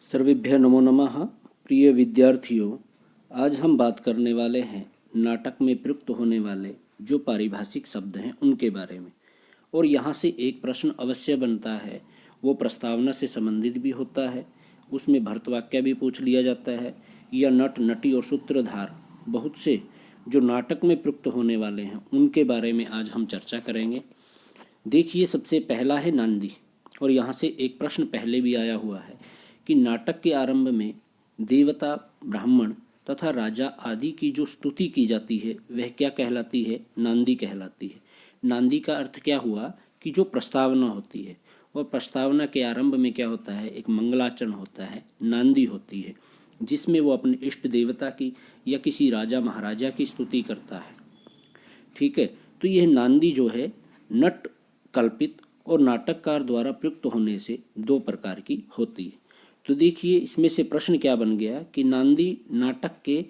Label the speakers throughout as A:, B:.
A: सर्वेभ्य नमो नमः। प्रिय विद्यार्थियों, आज हम बात करने वाले हैं नाटक में प्रयुक्त होने वाले जो पारिभाषिक शब्द हैं उनके बारे में। और यहाँ से एक प्रश्न अवश्य बनता है, वो प्रस्तावना से संबंधित भी होता है, उसमें भर्तवाक्य भी पूछ लिया जाता है, या नट नटी और सूत्रधार बहुत से जो नाटक में प्रयुक्त होने वाले हैं उनके बारे में आज हम चर्चा करेंगे। देखिए, सबसे पहला है नांदी। और यहाँ से एक प्रश्न पहले भी आया हुआ है कि नाटक के आरंभ में देवता, ब्राह्मण तथा राजा आदि की जो स्तुति की जाती है वह क्या कहलाती है? नांदी कहलाती है। नांदी का अर्थ क्या हुआ कि जो प्रस्तावना होती है, और प्रस्तावना के आरंभ में क्या होता है? एक मंगलाचरण होता है, नांदी होती है, जिसमें वो अपने इष्ट देवता की या किसी राजा महाराजा की स्तुति करता है। ठीक है, तो यह नांदी जो है नट कल्पित और नाटककार द्वारा प्रयुक्त होने से दो प्रकार की होती है। तो देखिए, इसमें से प्रश्न क्या बन गया कि नांदी नाटक के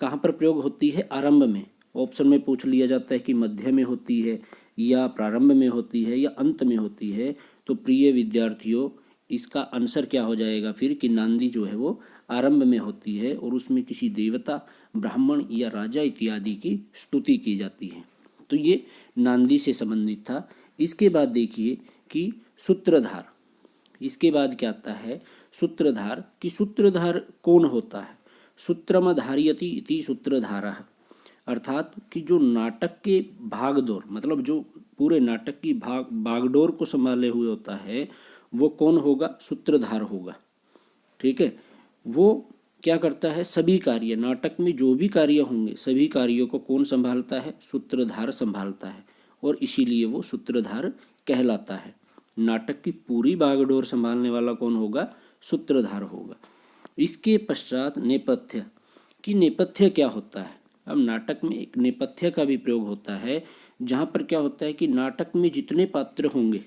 A: कहाँ पर प्रयोग होती है? आरंभ में। ऑप्शन में पूछ लिया जाता है कि मध्य में होती है या प्रारंभ में होती है या अंत में होती है। तो प्रिय विद्यार्थियों, इसका आंसर क्या हो जाएगा फिर कि नांदी जो है वो आरंभ में होती है और उसमें किसी देवता, ब्राह्मण या राजा इत्यादि की स्तुति की जाती है। तो ये नांदी से संबंधित था। इसके बाद देखिए कि सूत्रधार। इसके बाद क्या आता है? सूत्रधार। कि सूत्रधार कौन होता है? सूत्रम धारयति इति सूत्रधारः। अर्थात कि जो नाटक के भागडोर, मतलब जो पूरे नाटक की बागडोर को संभाले हुए होता है, वो कौन होगा? सूत्रधार होगा। ठीक है, वो क्या करता है? सभी कार्य, नाटक में जो भी कार्य होंगे सभी कार्यों को कौन संभालता है? सूत्रधार संभालता है, और इसीलिए वो सूत्रधार कहलाता है। नाटक की पूरी बागडोर संभालने वाला कौन होगा? सूत्रधार होगा। इसके पश्चात नेपथ्य। कि नेपथ्य क्या होता है? अब नाटक में एक नेपथ्य का भी प्रयोग होता है, जहाँ पर क्या होता है कि नाटक में जितने पात्र होंगे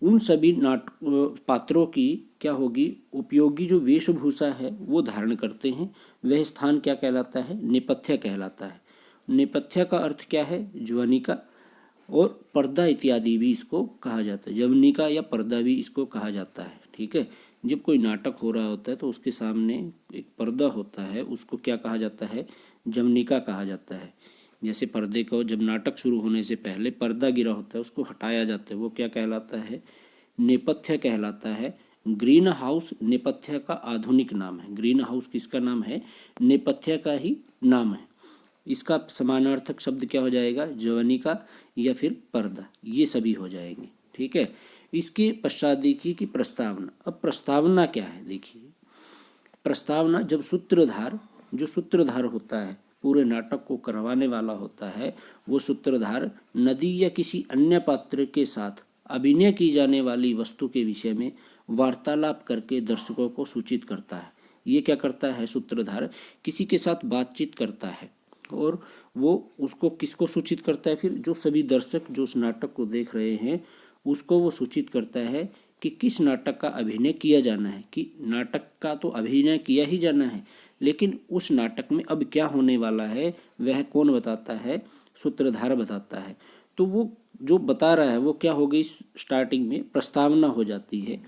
A: उन सभी पात्रों की क्या होगी? उपयोगी जो वेशभूषा है वो धारण करते हैं। वह स्थान क्या कहलाता है? नेपथ्य कहलाता है। नेपथ्य का अर्थ क्या है? ज्वनिका और पर्दा इत्यादि भी इसको कहा जाता है। जवनिका या पर्दा भी इसको कहा जाता है। ठीक है, जब कोई नाटक हो रहा होता है तो उसके सामने एक पर्दा होता है, उसको क्या कहा जाता है? जवनिका कहा जाता है। जैसे पर्दे को जब नाटक शुरू होने से पहले पर्दा गिरा होता है उसको हटाया जाता है, वो क्या कहलाता है? नेपथ्य कहलाता है। ग्रीन हाउस नेपथ्य का आधुनिक नाम है। ग्रीन हाउस किसका नाम है? नेपथ्य का ही नाम है। इसका समानार्थक शब्द क्या हो जाएगा? जवनिका या फिर पर्दा, ये सभी हो जाएंगे। ठीक है, इसके पश्चात देखिए कि प्रस्तावना। अब प्रस्तावना क्या है? देखिए, प्रस्तावना जब सूत्रधार, जो सूत्रधार होता है पूरे नाटक को करवाने वाला होता है, वो सूत्रधार नदी या किसी अन्य पात्र के साथ अभिनय की जाने वाली वस्तु के विषय में वार्तालाप करके दर्शकों को सूचित करता है। ये क्या करता है? सूत्रधार किसी के साथ बातचीत करता है, और वो उसको किसको सूचित करता है? फिर जो सभी दर्शक जो उस नाटक को देख रहे हैं उसको वो सूचित करता है कि किस नाटक का अभिनय किया जाना है। कि नाटक का तो अभिनय किया ही जाना है, लेकिन उस नाटक में अब क्या होने वाला है वह कौन बताता है? सूत्रधार बताता है। तो वो जो बता रहा है वो क्या हो गई? स्टार्टिंग में प्रस्तावना हो जाती है।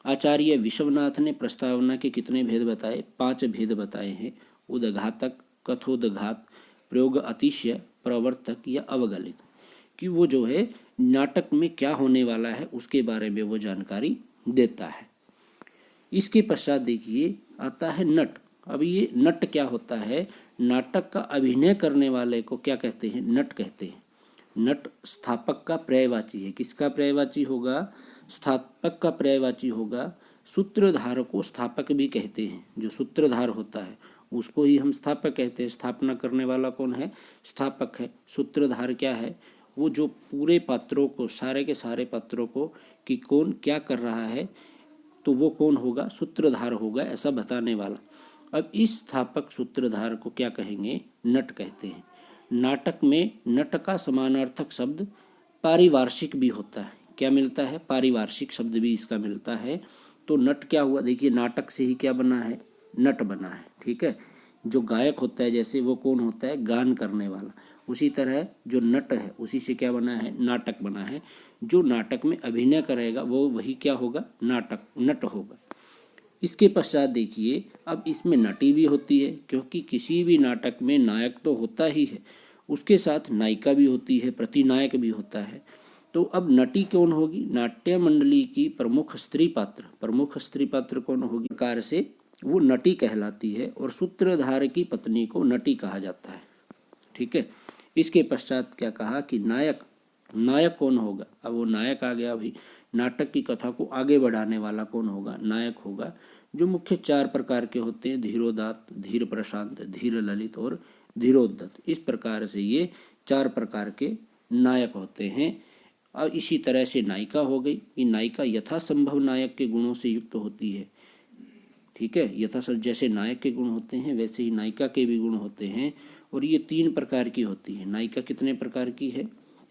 A: आचार्य विश्वनाथ ने प्रस्तावना के कितने भेद बताए? 5 भेद बताए हैं। उदघातक, कथोदघात, प्रयोग अतिशय, प्रवर्तक या अवगलित। कि वो जो है नाटक में क्या होने वाला है उसके बारे में वो जानकारी देता है। इसके पश्चात देखिए आता है नट। अब ये नट क्या होता है? नाटक का अभिनय करने वाले को क्या कहते हैं? नट कहते हैं। नट स्थापक का पर्यायवाची है। किसका पर्यायवाची होगा? स्थापक का पर्यायवाची होगा। सूत्रधार को स्थापक भी कहते हैं। जो सूत्रधार होता है उसको ही हम स्थापक कहते हैं। स्थापना करने वाला कौन है? स्थापक है। सूत्रधार क्या है? वो जो पूरे पात्रों को, सारे के सारे पात्रों को कि कौन क्या कर रहा है, तो वो कौन होगा? सूत्रधार होगा, ऐसा बताने वाला। अब इस स्थापक सूत्रधार को क्या कहेंगे? नट कहते हैं। नाटक में नट का समानार्थक शब्द पारिवार्षिक भी होता है। क्या मिलता है? पारिवार्षिक शब्द भी इसका मिलता है। तो नट क्या हुआ? देखिए, नाटक से ही क्या बना है? नट बना है। ठीक है, जो गायक होता है जैसे वो कौन होता है? गान करने वाला। उसी तरह जो नट है उसी से क्या बना है? नाटक बना है। जो नाटक में अभिनय करेगा वो वही क्या होगा? नाटक, नट होगा। इसके पश्चात देखिए, अब इसमें नटी भी होती है, क्योंकि किसी भी नाटक में नायक तो होता ही है, उसके साथ नायिका भी होती है, प्रतिनायक भी होता है। तो अब नटी कौन होगी? नाट्य मंडली की प्रमुख स्त्री पात्र कौन होगी? प्रकार से वो नटी कहलाती है और सूत्रधार की पत्नी को नटी कहा जाता है। ठीक है। इसके पश्चात क्या कहा कि नायक कौन होगा? अब वो नायक आ गया। अभी नाटक की कथा को आगे बढ़ाने वाला कौन होगा? नायक होगा, जो मुख्य 4 प्रकार के होते हैं: धीरोदात्त, धीर प्रशांत, धीर ललित और धीरोद्धत। इस प्रकार से ये 4 प्रकार के नायक होते हैं। और इसी तरह से नायिका हो गई कि नायिका यथासंभव नायक के गुणों से युक्त होती है। ठीक है, जैसे नायक के गुण होते हैं वैसे ही नायिका के भी गुण होते हैं। और ये 3 प्रकार की होती है। नायिका कितने प्रकार की है?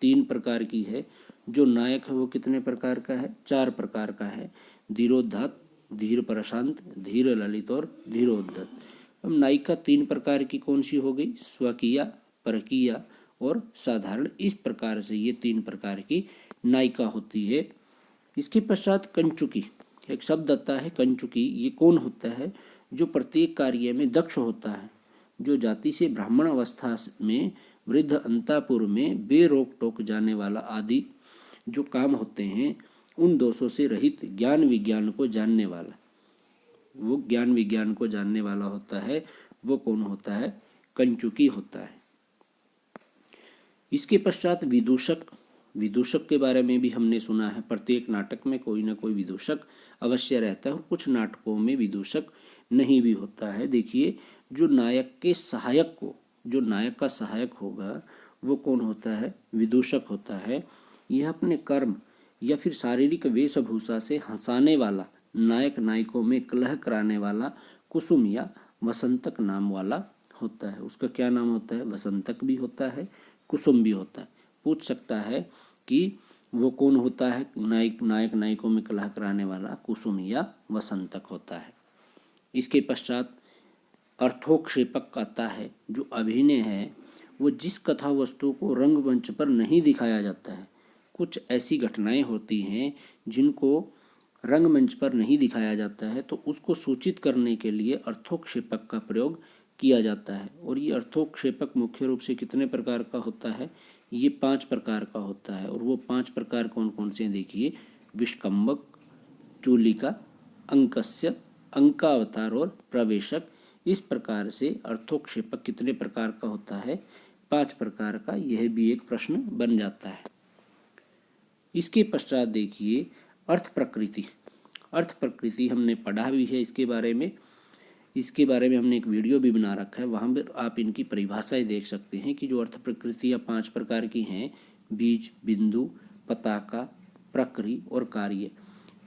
A: 3 प्रकार की है। जो नायक है वो कितने प्रकार का है? 4 प्रकार का है: धीरोदात्त, धीर प्रशांत, धीर ललित और धीरोद्धत। अब नायिका 3 प्रकार की कौन सी हो गई? स्वकीय, परकीय और साधारण। इस प्रकार से ये 3 प्रकार की नायिका होती है। इसके पश्चात कंचुकी, एक शब्द आता है कंचुकी। ये कौन होता है? जो प्रत्येक कार्य में दक्ष होता है, जो जाति से ब्राह्मण अवस्था में वृद्ध अंतापुर में बेरोक टोक जाने वाला आदि जो काम होते हैं उन दोषों से रहित ज्ञान विज्ञान को जानने वाला, वो ज्ञान विज्ञान को जानने वाला होता है। वो कौन होता है? कंचुकी होता है। इसके पश्चात विदूषक के बारे में भी हमने सुना है। प्रत्येक नाटक में कोई ना कोई विदूषक अवश्य रहता है। कुछ नाटकों में विदूषक नहीं भी होता है। देखिए, जो नायक का सहायक होगा वो कौन होता है? विदूषक होता है। यह अपने कर्म या फिर शारीरिक वेशभूषा से हंसाने वाला, नायक नायिकों में कलह कराने वाला कुसुम या वसंतक नाम वाला होता है। उसका क्या नाम होता है? वसंतक भी होता है, कुसुम भी होता है। पूछ सकता है कि वो कौन होता है? नायक नायिकों में कलह कराने वाला कुसुम या वसंतक होता है। इसके पश्चात अर्थोक्षेपक आता है। जो अभिनय है वो जिस कथा वस्तु को रंगमंच पर नहीं दिखाया जाता है, कुछ ऐसी घटनाएं होती हैं जिनको रंगमंच पर नहीं दिखाया जाता है, तो उसको सूचित करने के लिए अर्थोक्षेपक का प्रयोग किया जाता है। और ये अर्थोक्षेपक मुख्य रूप से कितने प्रकार का होता है? ये 5 प्रकार का होता है। और वो 5 प्रकार कौन कौन से हैं? देखिए, विष्कम्भक, चूलिका, अंकस्य, अंकावतार और प्रवेशक। इस प्रकार से अर्थोक्षेपक कितने प्रकार का होता है? 5 प्रकार का। यह भी एक प्रश्न बन जाता है। इसके पश्चात देखिए अर्थ प्रकृति हमने पढ़ा भी है। इसके बारे में हमने एक वीडियो भी बना रखा है, वहाँ पर आप इनकी परिभाषाएं देख सकते हैं कि जो अर्थ प्रकृतियाँ 5 प्रकार की हैं: बीज, बिंदु, पताका, प्रकृति और कार्य।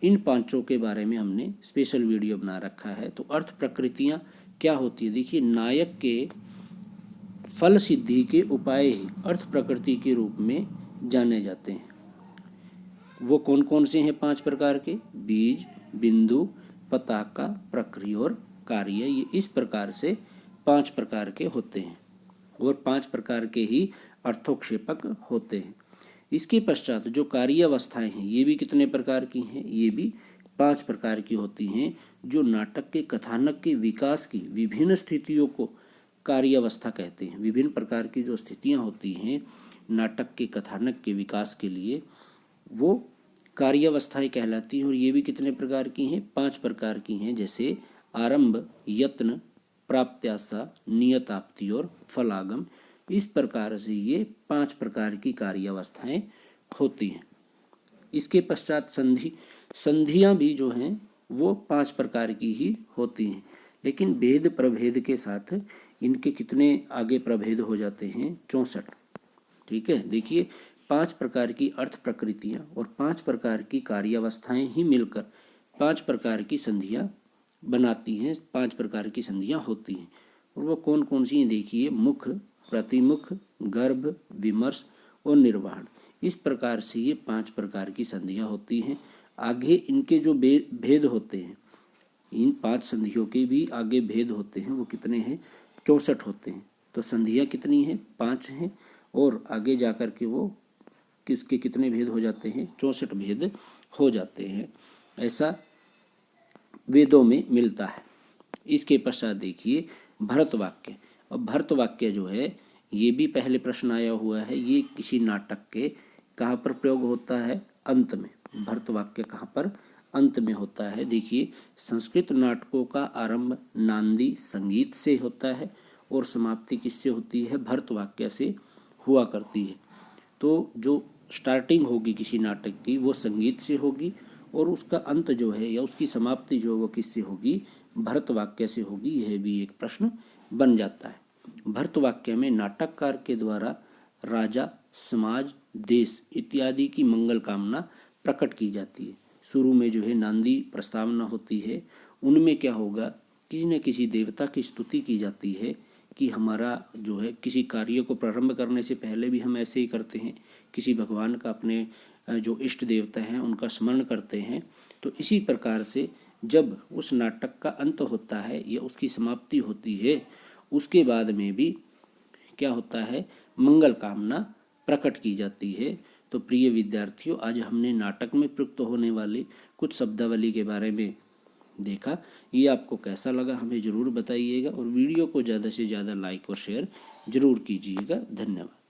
A: इन 5 के बारे में हमने स्पेशल वीडियो बना रखा है। तो अर्थ प्रकृतियाँ क्या होती है? देखिए, नायक के फल सिद्धि के उपाय ही अर्थ प्रकृति के रूप में जाने जाते हैं। वो कौन कौन से हैं 5 प्रकार के? बीज, बिंदु, पताका, प्रकृति और कार्य। ये इस प्रकार से 5 प्रकार के होते हैं और 5 प्रकार के ही अर्थोक्षेपक होते हैं। इसके पश्चात जो कार्य अवस्थाएं हैं ये भी कितने प्रकार की हैं? ये भी 5 प्रकार की होती हैं। जो नाटक के कथानक के विकास की विभिन्न स्थितियों को कार्य अवस्था कहते हैं। विभिन्न प्रकार की जो स्थितियां होती हैं नाटक के कथानक के विकास के लिए, वो कार्य अवस्थाएं कहलाती हैं। और ये भी कितने प्रकार की हैं? 5 प्रकार की हैं। जैसे आरंभ, यत्न, प्राप्त्याशा, नियताप्ति और फलागम। इस प्रकार से ये 5 प्रकार की कार्य अवस्थाएं होती हैं। इसके पश्चात संधियां भी जो हैं वो 5 प्रकार की ही होती हैं, लेकिन भेद प्रभेद के साथ इनके कितने आगे प्रभेद हो जाते हैं? 64। ठीक है, देखिए 5 प्रकार की अर्थ प्रकृतियां और 5 प्रकार की कार्यावस्थाएं ही मिलकर 5 प्रकार की संधियां बनाती हैं। 5 प्रकार की संधियां होती हैं। और वो कौन कौन सी हैं? देखिए, मुख, प्रतिमुख, गर्भ, विमर्श और निर्वाण। इस प्रकार से ये 5 प्रकार की संधियां होती हैं। आगे इनके जो भेद होते हैं, इन 5 संधियों के भी आगे भेद होते हैं। वो कितने हैं? 64 होते हैं। तो संधियां कितनी हैं? 5 हैं। और आगे जाकर के वो किसके कितने भेद हो जाते हैं? 64 भेद हो जाते हैं। ऐसा वेदों में मिलता है। इसके पश्चात देखिए भरतवाक्य। अब भरतवाक्य जो है ये भी पहले प्रश्न आया हुआ है, ये किसी नाटक के कहाँ पर प्रयोग होता है? अंत में। भरतवाक्य कहाँ पर? अंत में होता है। देखिए संस्कृत नाटकों का आरंभ नांदी संगीत से होता है और समाप्ति किससे होती है? भरतवाक्य से हुआ करती है। तो जो स्टार्टिंग होगी किसी नाटक की वो संगीत से होगी और उसका अंत जो है या उसकी समाप्ति जो है वो किससे होगी? भरतवाक्य से होगी। यह भी एक प्रश्न बन जाता है। भरतवाक्य में नाटककार के द्वारा राजा, समाज, देश इत्यादि की मंगल कामना प्रकट की जाती है। शुरू में जो है नांदी प्रस्तावना होती है, उनमें क्या होगा? किसी न किसी देवता की स्तुति की जाती है कि हमारा जो है किसी कार्य को प्रारंभ करने से पहले भी हम ऐसे ही करते हैं, किसी भगवान का, अपने जो इष्ट देवता हैं उनका स्मरण करते हैं। तो इसी प्रकार से जब उस नाटक का अंत होता है या उसकी समाप्ति होती है, उसके बाद में भी क्या होता है? मंगल कामना प्रकट की जाती है। तो प्रिय विद्यार्थियों, आज हमने नाटक में प्रयुक्त होने वाली कुछ शब्दावली के बारे में देखा। ये आपको कैसा लगा हमें ज़रूर बताइएगा और वीडियो को ज़्यादा से ज़्यादा लाइक और शेयर ज़रूर कीजिएगा। धन्यवाद।